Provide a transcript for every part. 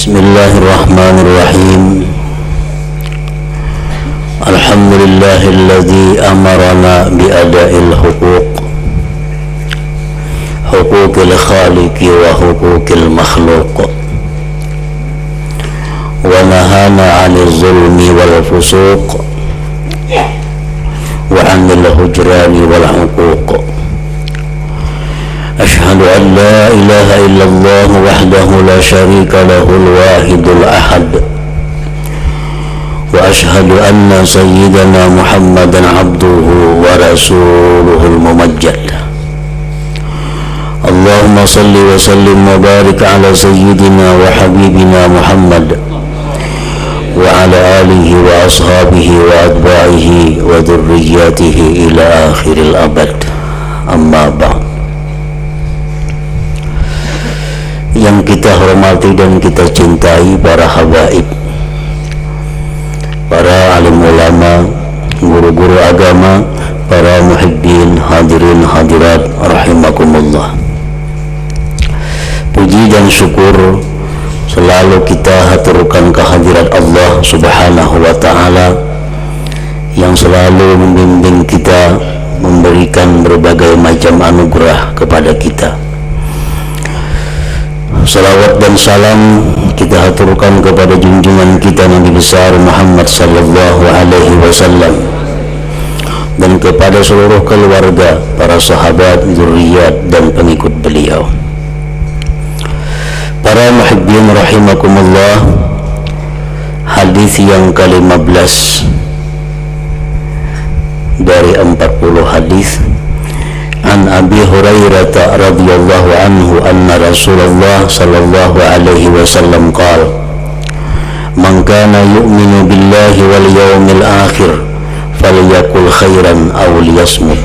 Bismillahirrahmanirrahim. Alhamdulillahilladzi amarana biada'il huquqil khaliqi wa huquqil makhluq wa nahana 'anil zulmi wal fusuq wa 'anil hujrani wal 'uquq. Ashhadu an la ilaha illallah wahdahu la syarika lahul wahidul ahad wa ashhadu anna sayyidana Muhammadan abduhu wa rasuluhul mumajjad. Allahumma salli wa sallim wa barik ala sayyidina wa habibina Muhammad wa ala alihi wa ashabihi wa atba'ihi wa dhurriyyatihi ila akhiril abad. Amma ba'd. Yang kita hormati dan kita cintai para habaib, para alim ulama, guru-guru agama, para muhibbin, hadirin hadirat rahimakumullah. Puji dan syukur selalu kita haturkan kehadirat Allah subhanahu wa ta'ala yang selalu membimbing kita, memberikan berbagai macam anugerah kepada kita. Salawat dan salam kita haturkan kepada junjungan kita Nabi besar Muhammad sallallahu alaihi wasallam dan kepada seluruh keluarga, para sahabat, zuriat dan pengikut beliau. Para muhibbin rahimakumullah, hadis yang ke-15 dari 40 hadis. An Abi Hurairah radhiyallahu anhu anna Rasulullah sallallahu alaihi wasallam qala man kana yu'minu billahi wal yawmil akhir falyakul khairan aw liyasmut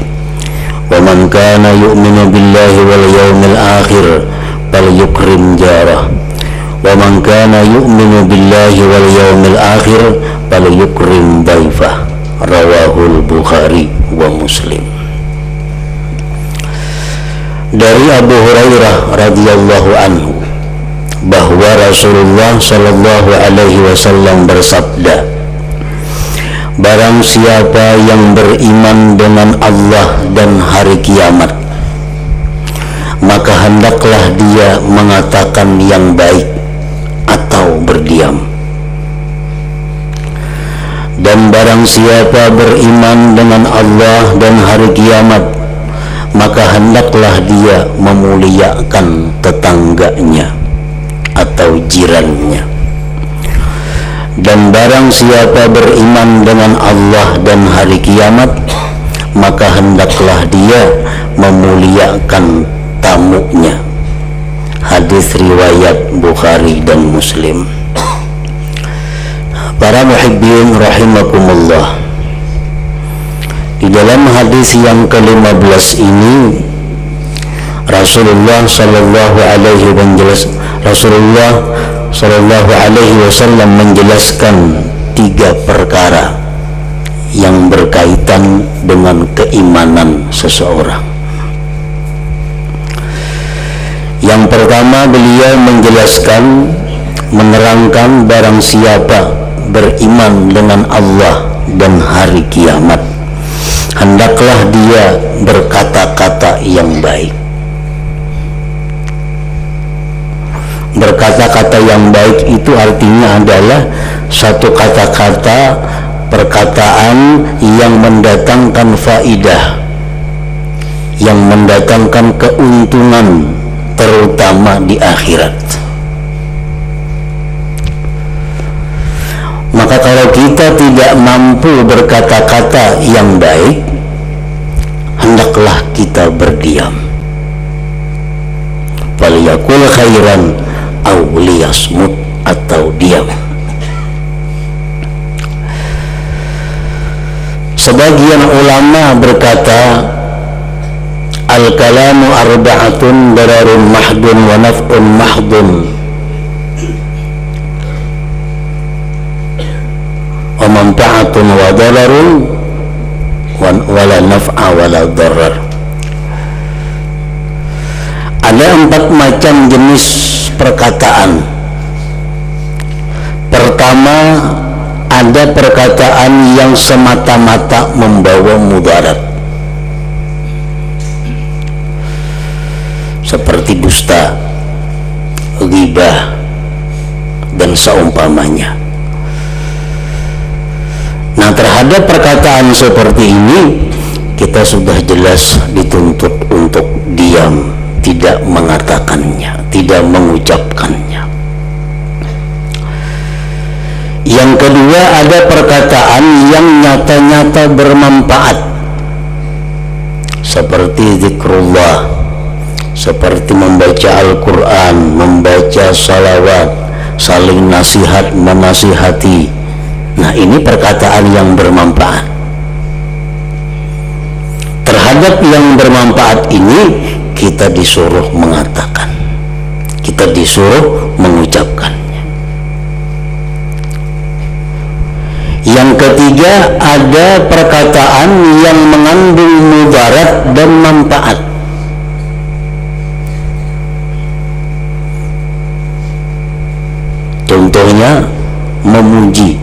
wa man kana yu'minu billahi wal yawmil akhir falyukrim jarah wa man kana yu'minu billahi wal yawmil akhir falyukrim dhaifah. Rawahul Bukhari wa Muslim. Dari Abu Hurairah radhiyallahu anhu bahwa Rasulullah sallallahu alaihi wasallam bersabda, barang siapa yang beriman dengan Allah dan hari kiamat, maka hendaklah dia mengatakan yang baik atau berdiam. Dan barang siapa beriman dengan Allah dan hari kiamat, maka hendaklah dia memuliakan tetangganya atau jirannya. Dan barang siapa beriman dengan Allah dan hari kiamat, maka hendaklah dia memuliakan tamunya. Hadis riwayat Bukhari dan Muslim. Para muhibbin rahimakumullah, di dalam hadis yang ke-15 ini Rasulullah sallallahu alaihi wasallam menjelaskan 3 perkara yang berkaitan dengan keimanan seseorang. Yang pertama, beliau menjelaskan, menerangkan barang siapa beriman dengan Allah dan hari kiamat, hendaklah dia berkata-kata yang baik. Berkata-kata yang baik itu artinya adalah satu kata-kata, perkataan yang mendatangkan faidah, yang mendatangkan keuntungan, terutama di akhirat. Maka kalau kita tidak mampu berkata-kata yang baik, hendaklah kita berdiam. Falyakul khairan aw liyasmut, atau diam. Sebagian ulama berkata, al-kalamu arba'atun dararun mahdun wa naf'un mahdun wa manfa'atun wa dararun wala naf'a wala darar. Ada 4 macam jenis perkataan Pertama, ada perkataan yang semata-mata membawa mudarat, seperti dusta, ghibah, dan seumpamanya. Nah, terhadap perkataan seperti ini kita sudah jelas dituntut untuk diam, tidak mengatakannya, tidak mengucapkannya. Yang kedua, ada perkataan yang nyata-nyata bermanfaat, seperti zikrullah, seperti membaca Al-Quran, membaca salawat, saling nasihat menasihati. Nah, ini perkataan yang bermanfaat. Terhadap yang bermanfaat ini kita disuruh mengatakan, kita disuruh mengucapkannya. Yang ketiga, ada perkataan yang mengandung mudarat dan manfaat. Contohnya memuji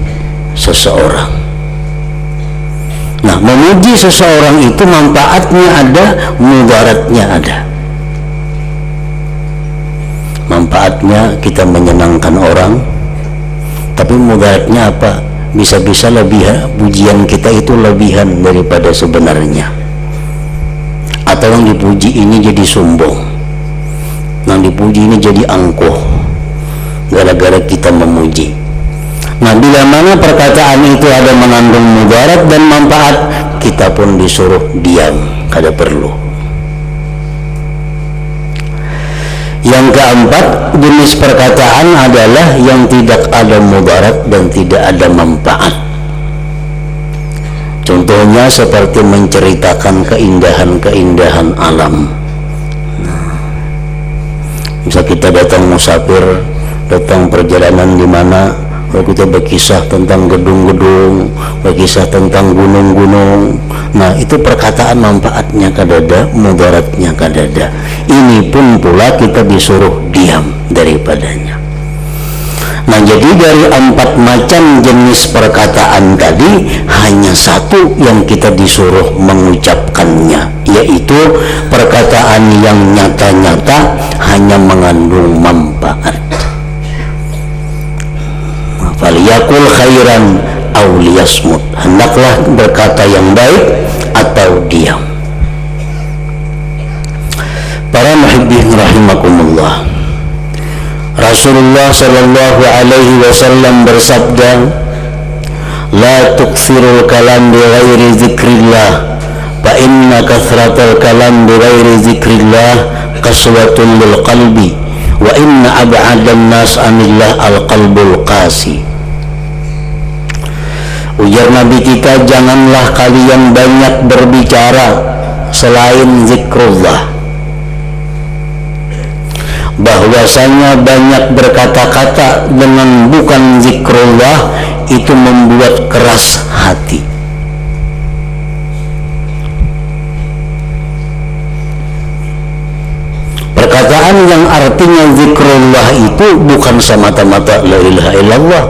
seseorang. Nah, memuji seseorang itu manfaatnya ada, mudaratnya ada. Manfaatnya kita menyenangkan orang, tapi mudaratnya apa? Bisa-bisa pujian kita itu lebihan daripada sebenarnya. Atau yang dipuji ini jadi sombong, yang dipuji ini jadi angkuh, gara-gara kita memuji. Nah, bila mana perkataan itu ada mengandung mudarat dan manfaat, kita pun disuruh diam, kada perlu. Yang keempat, jenis perkataan adalah yang tidak ada mudarat dan tidak ada manfaat. Contohnya seperti menceritakan keindahan-keindahan alam. Misal kita datang musafir, datang perjalanan di mana kita berkisah tentang gedung-gedung, berkisah tentang gunung-gunung. Nah, itu perkataan manfaatnya kadada, mudaratnya kadada. Ini pun pula kita disuruh diam daripadanya. Nah, jadi dari 4 macam jenis perkataan tadi, hanya satu yang kita disuruh mengucapkannya, yaitu perkataan yang nyata-nyata hanya mengandung manfaat. Faliyakul khairan aw liyasmut, hendaklah berkata yang baik atau diam. Para muhibbin rahimakumullah, Rasulullah sallallahu alaihi wasallam bersabda, la tukthirul kalam bi ghairi dzikrillah, fa inna kathratal kalam bi ghairi dzikrillah qaswatun lil qalbi, wa inna ab'adan nas anillah al qalbul qasi. Ujar Nabi kita, janganlah kalian banyak berbicara selain zikrullah, bahwasanya banyak berkata-kata dengan bukan zikrullah itu membuat keras hati. Perkataan yang artinya zikrullah itu bukan semata-mata la ilaha illallah,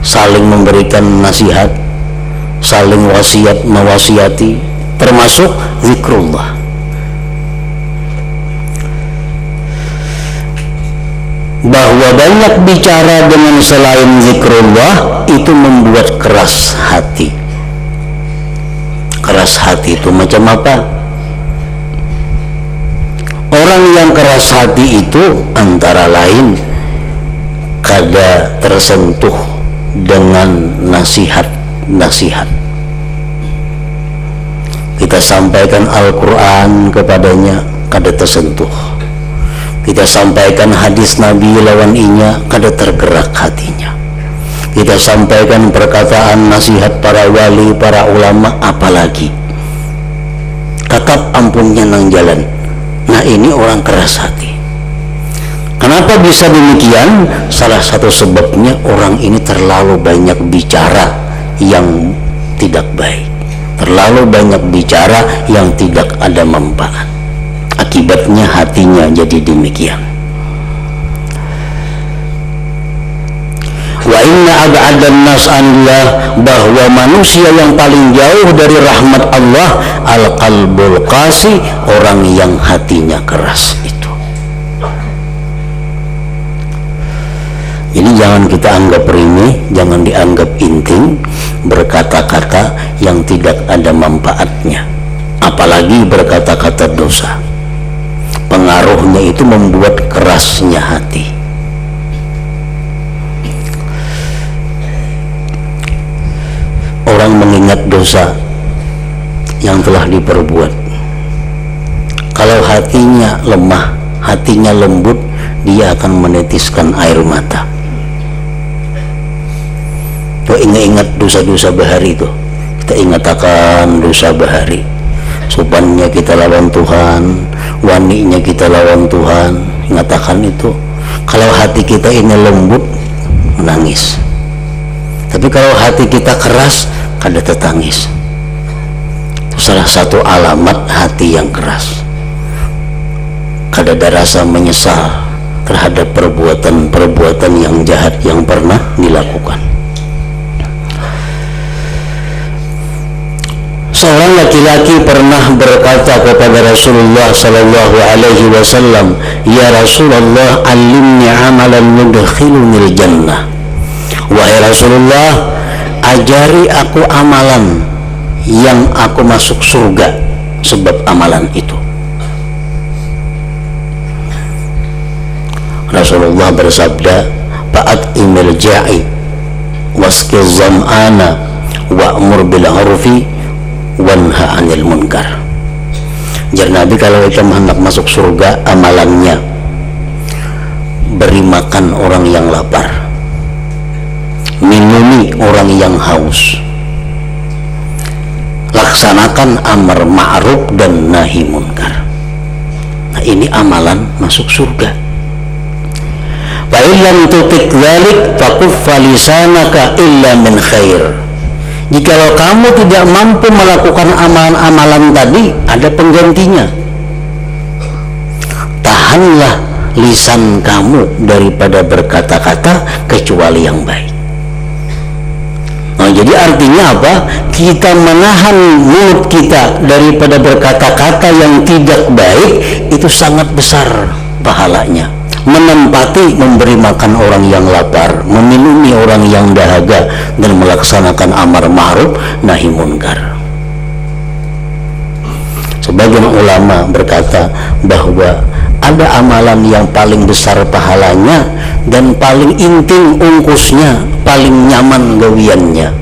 saling memberikan nasihat, saling wasiat mewasiati, termasuk zikrullah. Bahwa banyak bicara dengan selain zikrullah itu membuat keras hati. Keras hati itu macam apa? Orang yang keras hati itu antara lain kada tersentuh dengan nasihat-nasihat. Kita sampaikan Al-Quran kepadanya, kada tersentuh. Kita sampaikan hadis Nabi lawan inya, kada tergerak hatinya. Kita sampaikan perkataan nasihat para wali, para ulama, apalagi tetap ampunnya nang jalan. Nah, ini orang keras hati. Kenapa bisa demikian? Salah satu sebabnya orang ini terlalu banyak bicara yang tidak baik, terlalu banyak bicara yang tidak ada manfaat. Akibatnya hatinya jadi demikian. Wa inna ab'adan nas anillah, bahwa manusia yang paling jauh dari rahmat Allah al-qalbul qasi, orang yang hatinya keras itu. Jadi jangan kita anggap remeh, jangan dianggap inting berkata-kata yang tidak ada manfaatnya, apalagi berkata-kata dosa. Pengaruhnya itu membuat kerasnya hati. Orang mengingat dosa yang telah diperbuat, kalau hatinya lemah, hatinya lembut, dia akan menetiskan air mata. Tuh, ingat-ingat dosa-dosa bahari itu, kita ingatkan dosa bahari. Sopannya kita lawan Tuhan, waninya kita lawan Tuhan, ingatakan itu. Kalau hati kita ini lembut, menangis. Tapi kalau hati kita keras, kada tetangis. Itu salah satu alamat hati yang keras. Kada ada rasa menyesal terhadap perbuatan-perbuatan yang jahat yang pernah dilakukan. Seorang laki-laki pernah berkata kepada Rasulullah sallallahu alaihi wasallam, "Ya Rasulullah, alimni amalan yudkhilunil jannah." Wahai Rasulullah, ajari aku amalan yang aku masuk surga sebab amalan itu. Rasulullah bersabda, "Fa'atimil ja'i wasqiz zam'ana wa'mur bil 'urfi wanha 'anil munkar." Jar Nabi, kalau kita hendak masuk surga, amalannya beri makan orang yang lapar, minumi orang yang haus, laksanakan amar ma'ruf dan nahi munkar. Nah, ini amalan masuk surga. Fa illam tutik dzalik fakuffa lisanaka illa min khair. Jikalau kamu tidak mampu melakukan amalan-amalan tadi, ada penggantinya. Tahanlah lisan kamu daripada berkata-kata kecuali yang baik. Nah, jadi artinya apa? Kita menahan mulut kita daripada berkata-kata yang tidak baik, itu sangat besar pahalanya. Menempati memberi makan orang yang lapar, meminumi orang yang dahaga, dan melaksanakan amar ma'ruf nahi munkar. Sebagian ulama berkata bahwa ada amalan yang paling besar pahalanya dan paling intim ungkusnya, paling nyaman gawiannya.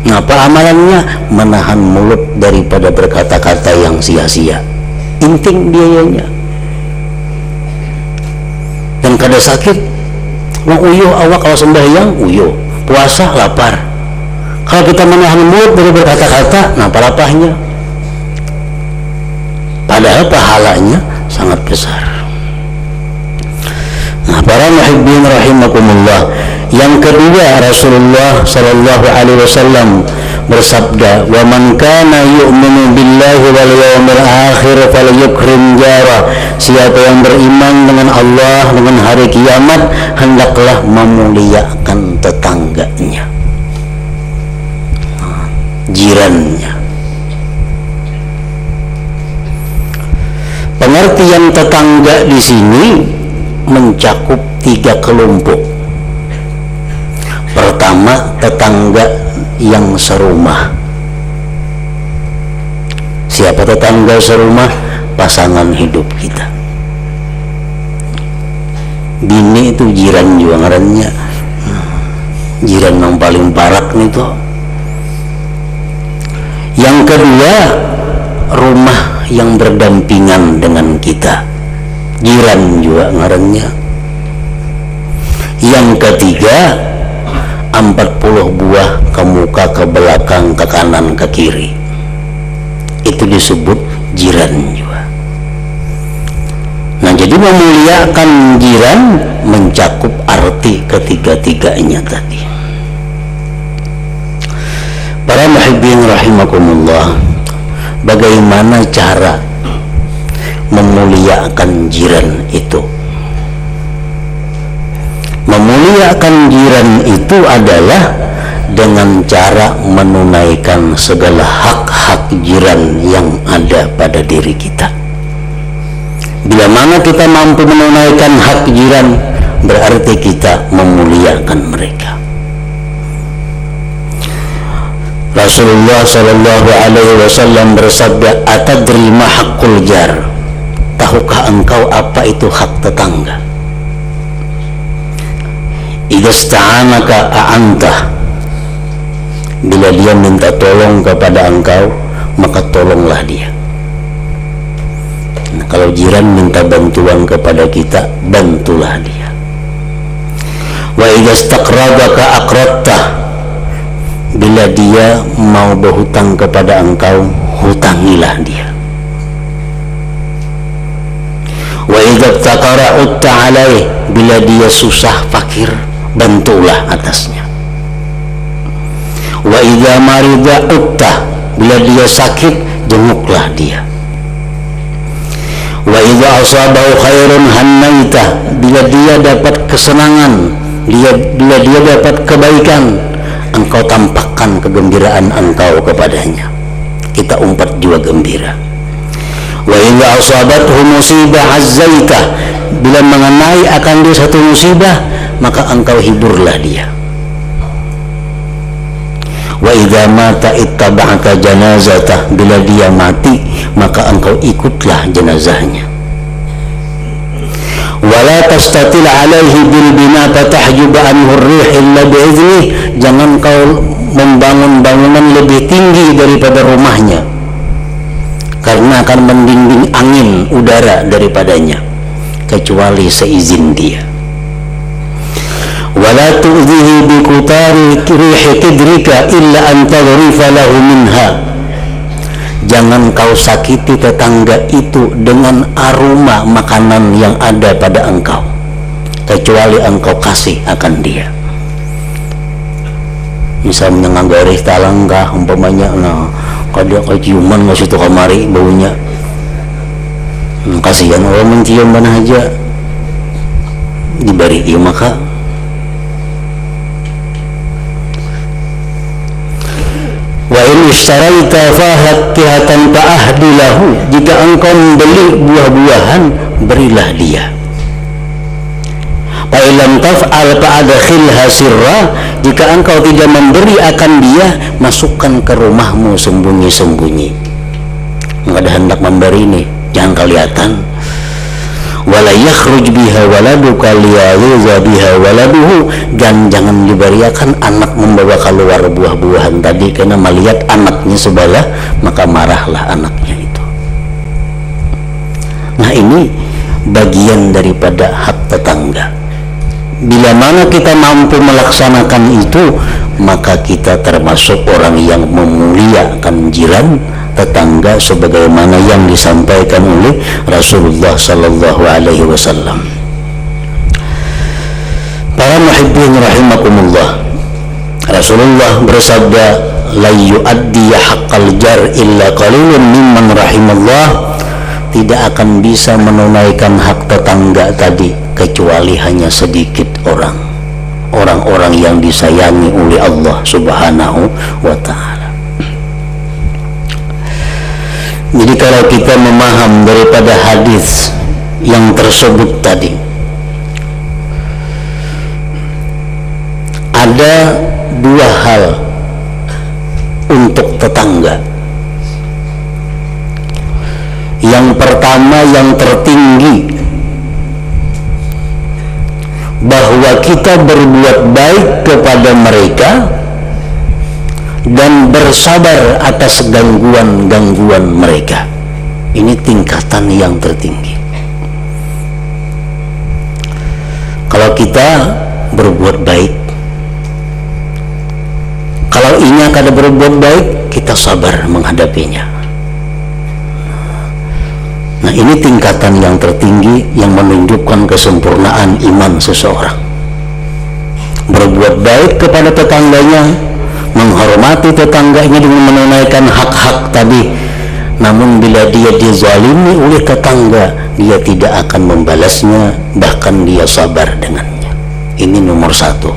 Apa amalannya? Menahan mulut daripada berkata-kata yang sia-sia. Intim biayanya. Dan kada sakit, wong uyuh awak kalau sembahyang uyuh, puasa lapar. Kalau kita menahan mulut dari berkata-kata, nah parapahnya. Padahal pahalanya sangat besar. Nah, para muhibbin rahimakumullah, yang kedua Rasulullah sallallahu alaihi wasallam bersabda, "Wa man kana yu'minu billahi wal yawmil akhir falyukrim jara." Siapa yang beriman dengan Allah, dengan hari kiamat, hendaklah memuliakan tetangganya, jirannya. Pengertian tetangga di sini mencakup 3 kelompok. Pertama, tetangga yang serumah. Siapa tetangga serumah? Pasangan hidup kita. Bini itu jiran juga ngarannya. Jiran yang paling parak nih tuh. Yang kedua, rumah yang berdampingan dengan kita. Jiran juga ngarannya. Yang ketiga, 40 buah ke muka, ke belakang, ke kanan, ke kiri. Itu disebut jiran juga. Nah, jadi memuliakan jiran mencakup arti ketiga-tiganya tadi. Para muhibbin rahimakumullah, bagaimana cara memuliakan jiran itu? Memuliakan jiran itu adalah dengan cara menunaikan segala hak-hak jiran yang ada pada diri kita. Bila mana kita mampu menunaikan hak jiran, berarti kita memuliakan mereka. Rasulullah sallallahu alaihi wasallam bersabda, "Atadri ma haqqul jar?" Tahukah engkau apa itu hak tetangga? Idza sta'anaka a'antah. Bila dia minta tolong kepada engkau, maka tolonglah dia. Nah, kalau jiran minta bantuan kepada kita, bantulah dia. Wa idza istaqradaka aqradtah. Bila dia mau berhutang kepada engkau, hutangilah dia. Wa idza taqara utta alaih. Bila dia susah fakir, bantulah atasnya. Wa idza marida utta. Bila dia sakit, jenguklah dia. Wa idza asabahu khairun hannaita. Bila dia dapat kesenangan, bila dia dapat kebaikan, engkau tampakkan kegembiraan engkau kepadanya. Kita umpat jiwa gembira. Wa idza asabathu musibah azzaita. Bila mengenai akan dia satu musibah, maka engkau hiburlah dia. Wa idza mata ittaba'ta janazatah. Bila dia mati, maka engkau ikutlah jenazahnya. Wala tastatil alaihi bil bina fatahjub anhu ar-rih illa bi'idhnih. Jangan kau membangun bangunan lebih tinggi daripada rumahnya, karena akan mendinding angin udara daripadanya, kecuali seizin dia. Wala tu'dhihi bi qutari rihi kidrika illa an tadhrifa lahu minha. Jangan kau sakiti tetangga itu dengan aroma makanan yang ada pada engkau, kecuali engkau kasih akan dia. Misalnya nganggarih talangkah umpamanya, nah kada keciuman nggak situ kamari baunya, kasihan orang mencium mana aja diberi iya maka. Wa in ishtaraita fahatihatan fa'ahdi lahu. Jika engkau membeli buah-buahan, berilah dia. Fa illam taf'al fa'adkhilha sirra. Jika engkau tidak memberi akan dia, masukkan ke rumahmu sembunyi-sembunyi. Enggak ada hendak memberi nih, jangan kelihatan. Wala yakhruj biha waladuka liyaghiza biha waladuhu. Dan jangan diberiakan anak membawa keluar buah-buahan tadi, karena melihat anaknya sebelah, maka marahlah anaknya itu. Nah, ini bagian daripada hak tetangga. Bila mana kita mampu melaksanakan itu, maka kita termasuk orang yang memuliakan jiran, tetangga, sebagaimana yang disampaikan oleh Rasulullah sallallahu alaihi wasallam. Para muhibbin rahimakumullah, Rasulullah bersabda, la yu'addi haqqal jar illa qalilun mimman rahimallah. Tidak akan bisa menunaikan hak tetangga tadi kecuali hanya sedikit orang-orang yang disayangi oleh Allah subhanahu wa ta'ala. Jadi kalau kita memaham daripada hadis yang tersebut tadi, ada dua hal untuk tetangga. Yang pertama, yang tertinggi, bahwa kita berbuat baik kepada mereka dan bersabar atas gangguan-gangguan mereka. Ini tingkatan yang tertinggi. Kalau kita berbuat baik, kalau inya kada berbuat baik, kita sabar menghadapinya. Nah, ini tingkatan yang tertinggi yang menunjukkan kesempurnaan iman seseorang. Berbuat baik kepada tetangganya, menghormati tetangganya dengan menunaikan hak-hak tadi. Namun bila dia dizalimi oleh tetangga, dia tidak akan membalasnya, bahkan dia sabar dengannya. Ini nomor satu.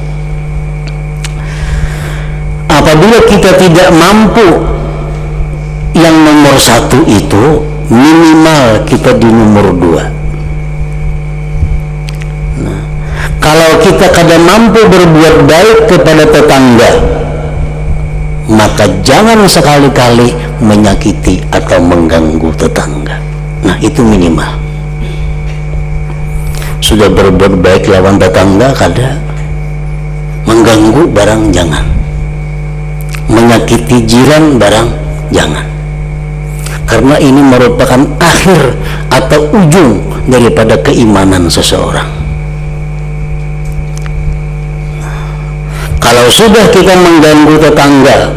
Apabila kita tidak mampu yang nomor satu itu, minimal kita di nomor dua. Nah, kalau kita kada mampu berbuat baik kepada tetangga, maka jangan sekali-kali menyakiti atau mengganggu tetangga. Nah, itu minimal. Sudah berbuat baik lawan tetangga kada, mengganggu barang jangan, menyakiti jiran barang jangan, karena ini merupakan akhir atau ujung daripada keimanan seseorang. Kalau sudah kita mengganggu tetangga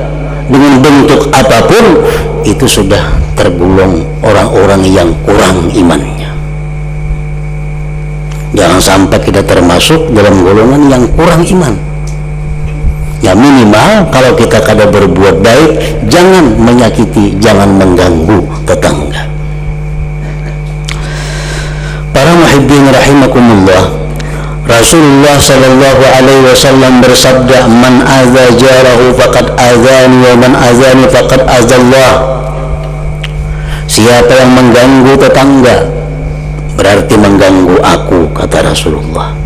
dengan bentuk apapun, itu sudah tergolong orang-orang yang kurang imannya. Jangan sampai kita termasuk dalam golongan yang kurang iman. Ya minimal kalau kita kada berbuat baik, jangan menyakiti, jangan mengganggu tetangga. Para muhibbin rahimakumullah, Rasulullah sallallahu alaihi wasallam bersabda, "Man adza jarahu faqad adzani wa man adzani faqad adzallah." Siapa yang mengganggu tetangga berarti mengganggu aku, kata Rasulullah.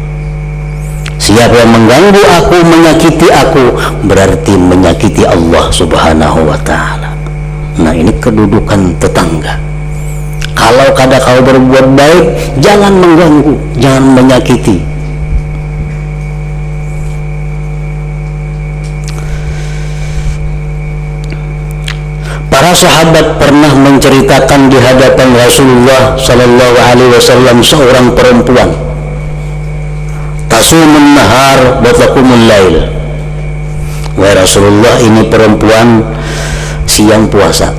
Siapa yang mengganggu aku, menyakiti aku, berarti menyakiti Allah subhanahu wa ta'ala. Nah, ini kedudukan tetangga. Kalau kada kau berbuat baik, jangan mengganggu, jangan menyakiti. Para sahabat pernah menceritakan di hadapan Rasulullah sallallahu alaihi wasallam seorang perempuan, tasumun nahar wa taqumul lail. Wahai Rasulullah, ini perempuan siang puasa,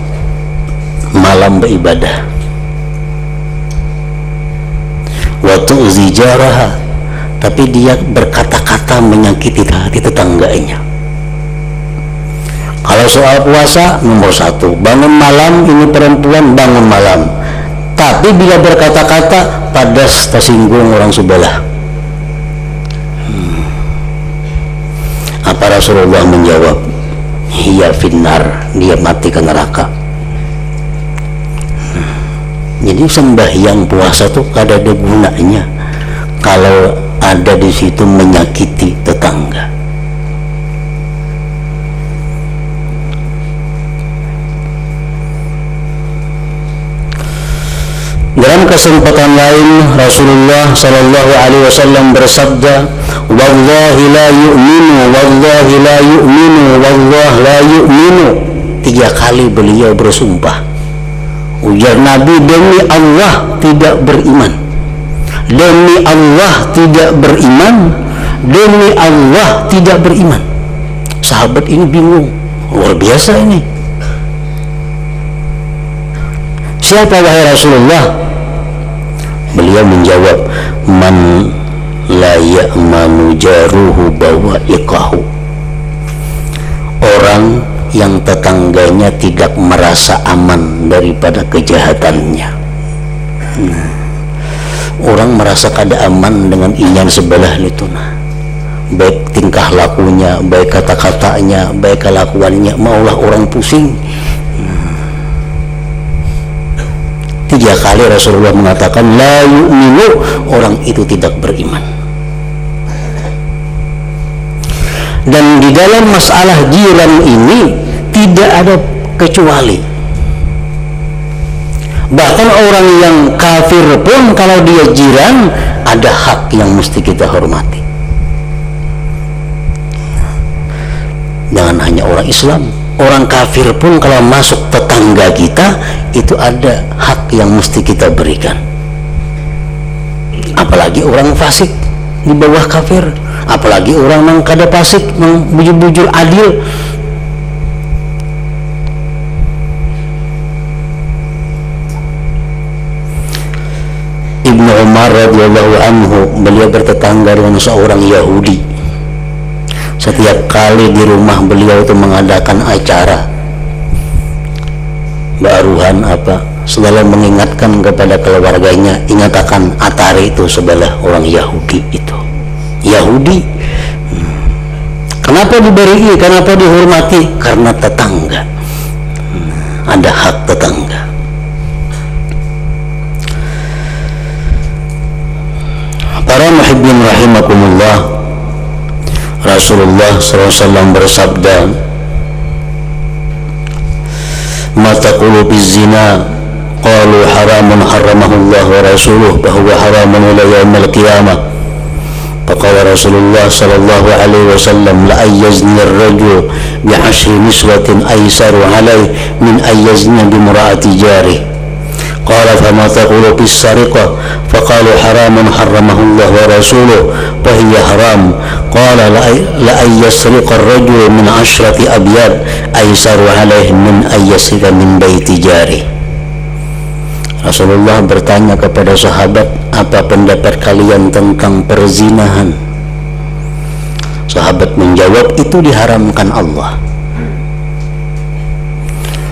malam beribadah. Wa tu'zi jaraha, tapi dia berkata-kata menyakiti hati tetangganya. Kalau soal puasa, nomor satu, bangun malam, ini perempuan bangun malam. Tapi bila berkata-kata, padas tersinggung orang sebelah. Apa Rasulullah menjawab? Hiya finnar, dia mati ke neraka. Jadi sembahyang puasa tuh kada ada gunanya kalau ada di situ menyakiti tetangga. Dalam kesempatan lain, Rasulullah sallallahu alaihi wasallam bersabda, "Wallahi la yu'minu, wallahi la yu'minu, wallahi la yu'minu." 3 kali beliau bersumpah. Ujar Nabi, demi Allah tidak beriman, demi Allah tidak beriman, demi Allah tidak beriman. Sahabat ini bingung, luar biasa ini. Siapa wahai Rasulullah? Beliau menjawab, man la ya'manu jaruhu bawa'iqahu. Orang yang tetangganya tidak merasa aman daripada kejahatannya. Orang merasa kada aman dengan inyan sebelah itu, baik tingkah lakunya, baik kata-katanya, baik kelakuannya, maulah orang pusing. 3 kali Rasulullah mengatakan la yu'minu, orang itu tidak beriman. Dan di dalam masalah jiran ini tidak ada kecuali. Bahkan orang yang kafir pun kalau dia jiran, ada hak yang mesti kita hormati. Jangan hanya orang Islam, orang kafir pun kalau masuk tetangga kita, itu ada hak yang mesti kita berikan. Apalagi orang fasik di bawah kafir, apalagi orang yang kada fasik, yang bujur-bujur adil. Ibnu Umar radhiyallahu anhu, beliau bertetangga dengan seorang Yahudi. Setiap kali di rumah beliau itu mengadakan acara baruhan apa, selalu mengingatkan kepada keluarganya, ingatkan Atari itu sebelah orang Yahudi itu Yahudi. Kenapa diberi? Kenapa dihormati? Karena tetangga. Ada hak tetangga. Para muhibbin rahimakumullah, Rasulullah SAW bersabda, "Ma taqulu biz-zina?" Qalu haramun harramahullah wa rasuluh bahwa haramun ila yaumil qiyamah. Faqala Rasulullah sallallahu alaihi wasallam, la ayyazni ar-rajul bi 'ashri niswatin aysaru alayhi min ayyazni bi imra'ati jarih. Qala fama taqulu bis sariqah? Faqalu haramun harramahullah wa rasuluh fa hiya haram. Qala la ayyasriqa ar-rajul min 'ashrati abyad aysaru alayhi min ayyasriqa min baiti jarih. Rasulullah bertanya kepada sahabat, apa pendapat kalian tentang perzinahan? Sahabat menjawab, itu diharamkan Allah.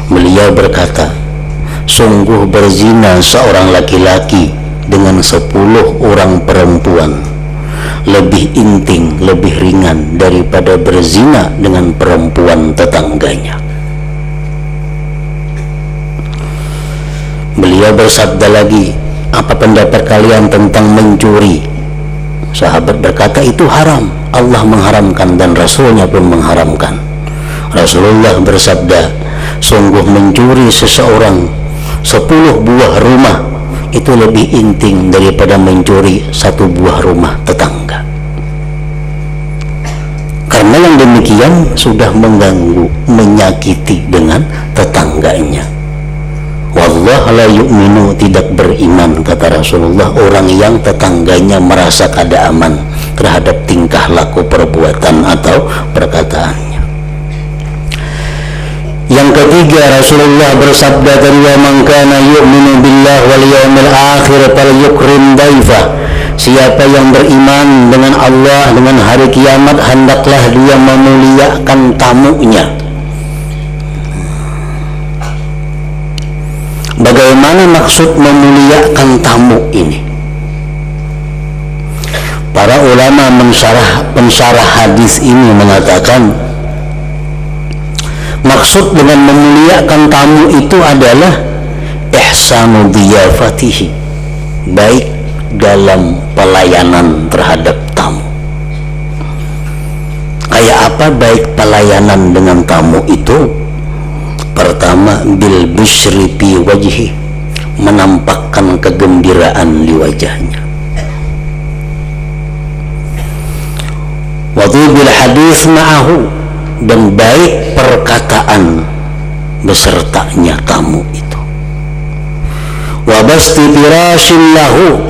Beliau berkata, sungguh berzina seorang laki-laki dengan 10 orang perempuan lebih inting, lebih ringan daripada berzina dengan perempuan tetangganya. Beliau bersabda lagi, apa pendapat kalian tentang mencuri? Sahabat berkata, itu haram. Allah mengharamkan dan Rasulnya pun mengharamkan. Rasulullah bersabda, sungguh mencuri seseorang 10 buah rumah itu lebih inting daripada mencuri 1 buah rumah tetangga. Karena yang demikian sudah mengganggu, menyakiti dengan tetangganya. Wallah la yu'minu, tidak beriman, kata Rasulullah, orang yang tetangganya merasa kada aman terhadap tingkah laku, perbuatan atau perkataannya. Yang ketiga, Rasulullah bersabda tadi, wa man kana yu'minu billah wal yawmil akhir falyukrim daifah. Siapa yang beriman dengan Allah, dengan hari kiamat, hendaklah dia memuliakan tamunya. Bagaimana maksud memuliakan tamu ini? Para ulama pensyarah hadis ini mengatakan, maksud dengan memuliakan tamu itu adalah ihsanu diyafatihi, baik dalam pelayanan terhadap tamu. Kayak apa baik pelayanan dengan tamu itu? Pertama, bil busyri fi wajhi, menampakkan kegembiraan di wajahnya. Wa bil hadis ma'ahu, dan baik perkataan besertanya tamu itu. Wa basti firashin lahu,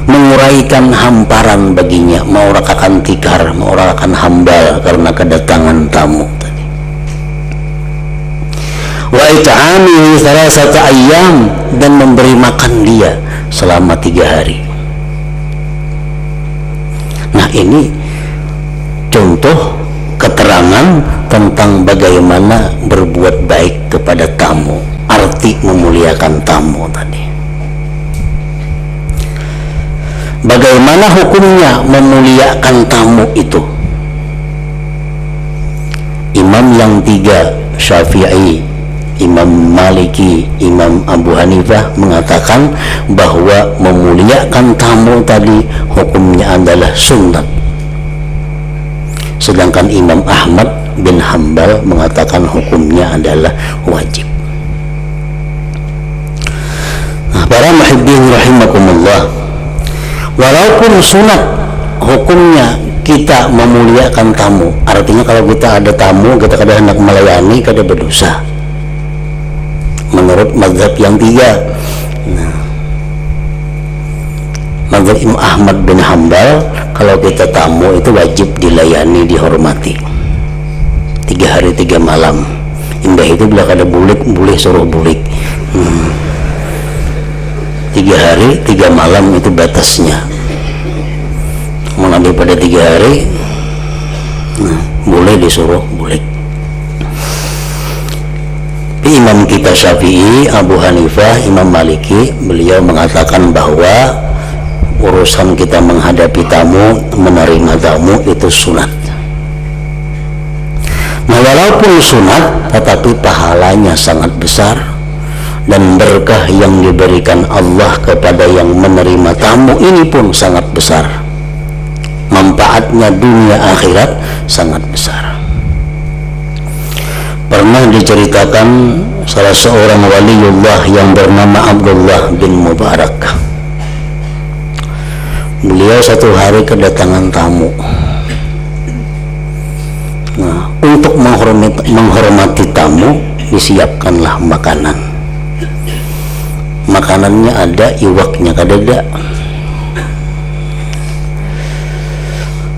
menguraikan hamparan baginya, menguraikan tikar, menguraikan hambal karena kedatangan tamu. Wa it'amihi 3 ayyam, dan memberi makan dia selama 3 hari. Nah, ini contoh keterangan tentang bagaimana berbuat baik kepada tamu, arti memuliakan tamu tadi. Bagaimana hukumnya memuliakan tamu itu? Imam yang 3, Syafi'i, Imam Maliki, Imam Abu Hanifah mengatakan bahwa memuliakan tamu tadi hukumnya adalah sunnat. Sedangkan Imam Ahmad bin Hanbal mengatakan hukumnya adalah wajib. Nah, para muhibbin rahimakumullah, walaupun sunat, hukumnya kita memuliakan tamu. Artinya kalau kita ada tamu, kita kada hendak melayani, kada berdosa. Menurut mazhab yang 3. Nah, mazhab Imam Ahmad bin Hanbal, kalau kita tamu itu wajib dilayani, dihormati 3 hari 3 malam. Indah itu bila kada bulik, boleh suruh bulik. 3 hari 3 malam itu batasnya. Mau lebih pada 3 hari, nah, boleh disuruh bulik. Imam kita Syafi'i, Abu Hanifah, Imam Maliki, beliau mengatakan bahwa urusan kita menghadapi tamu, menerima tamu itu sunat. Nah, walaupun sunat tetapi pahalanya sangat besar, dan berkah yang diberikan Allah kepada yang menerima tamu ini pun sangat besar. Manfaatnya dunia akhirat sangat besar. Pernah diceritakan salah seorang waliullah yang bernama Abdullah bin Mubarak. Beliau satu hari kedatangan tamu. Nah, untuk menghormati tamu disiapkanlah makanan. Makanannya ada, iwaknya kadada.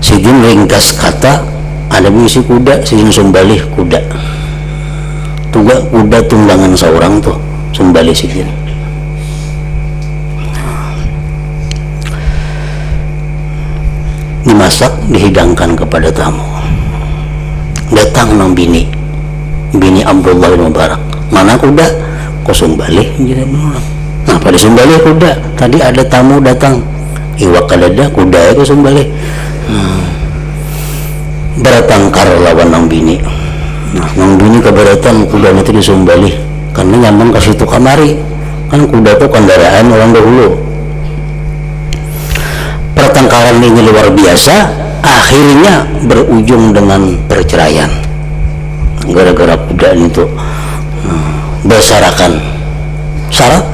Sidin ringkas kata, ada misi kuda, sidin sumbalih kuda. Tuga kuda tunggangan seorang tuh, sumbalih sidin. Dimasak, dihidangkan kepada tamu. Datang nang bini Abdullah bin Mubarak. Mana kuda? Kok sumbalih? Nah, pada sumbalih kuda. Tadi ada tamu datang. Iwak kadada, kuda itu sumbalih. Bertengkar lawan nang bini. Nah, nang bini keberatan kuda itu disumbalih karena nyaman ke situ kamari. Kan kuda itu kendaraan orang dahulu. Pertengkaran ini luar biasa, akhirnya berujung dengan perceraian gara-gara kuda itu bersarakan syarat.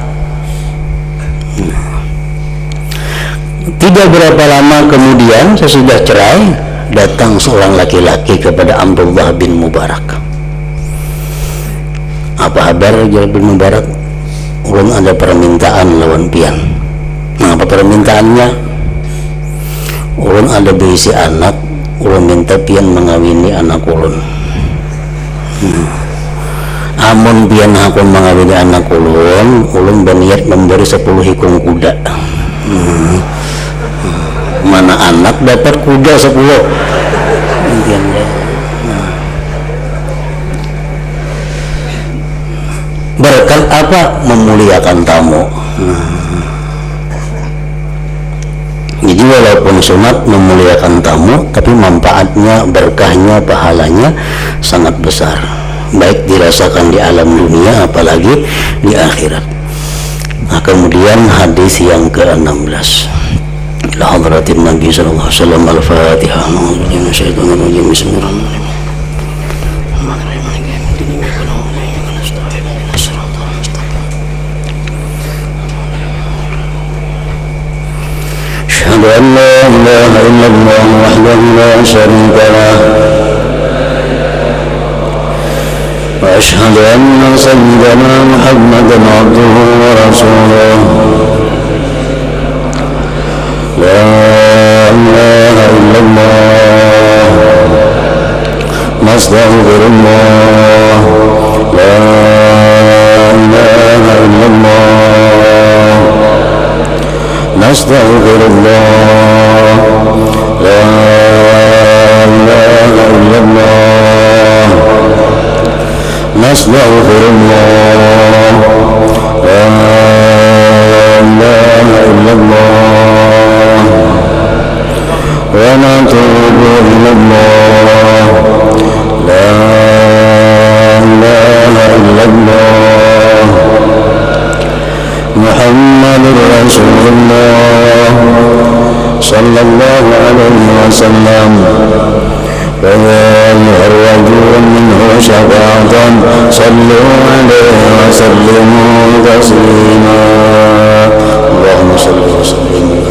Tidak berapa lama kemudian sesudah cerai, datang seorang laki-laki kepada Abdullah bin Mubarak. Apa kabar Abdullah bin Mubarak? Ulun ada permintaan lawan pian. Nah, apa permintaannya? Ulun ada berisi anak, ulun minta pian mengawini anak ulun. Amun pian hakun mengawini anak ulun berniat memberi 10 hikung kuda. Mana anak dapat kuda 10. Berkat apa? Memuliakan tamu. Jadi walaupun sunat memuliakan tamu, tapi manfaatnya, berkahnya, pahalanya sangat besar, baik dirasakan di alam dunia apalagi di akhirat. Nah, kemudian hadis yang ke-16 la hadratin Nabi sallallahu alaihi wasallam. Al-Fatihah. Bismillahirrahmanirrahim. أشهد أن لا إله إلا الله وحده لا شريك له وأشهد أن سيدنا محمدا عبده ورسوله لا إله إلا الله نستغفر الله لا إله إلا الله نستغفر الله لا إله إلا الله نستغفر الله لا إله إلا الله ونتوب إلى الله لا إله إلا الله محمد رسول الله صلى الله عليه وسلم فيا أيها الرجل منه شفاعة صلوا عليه وسلموا تسليما اللهم صل وسلم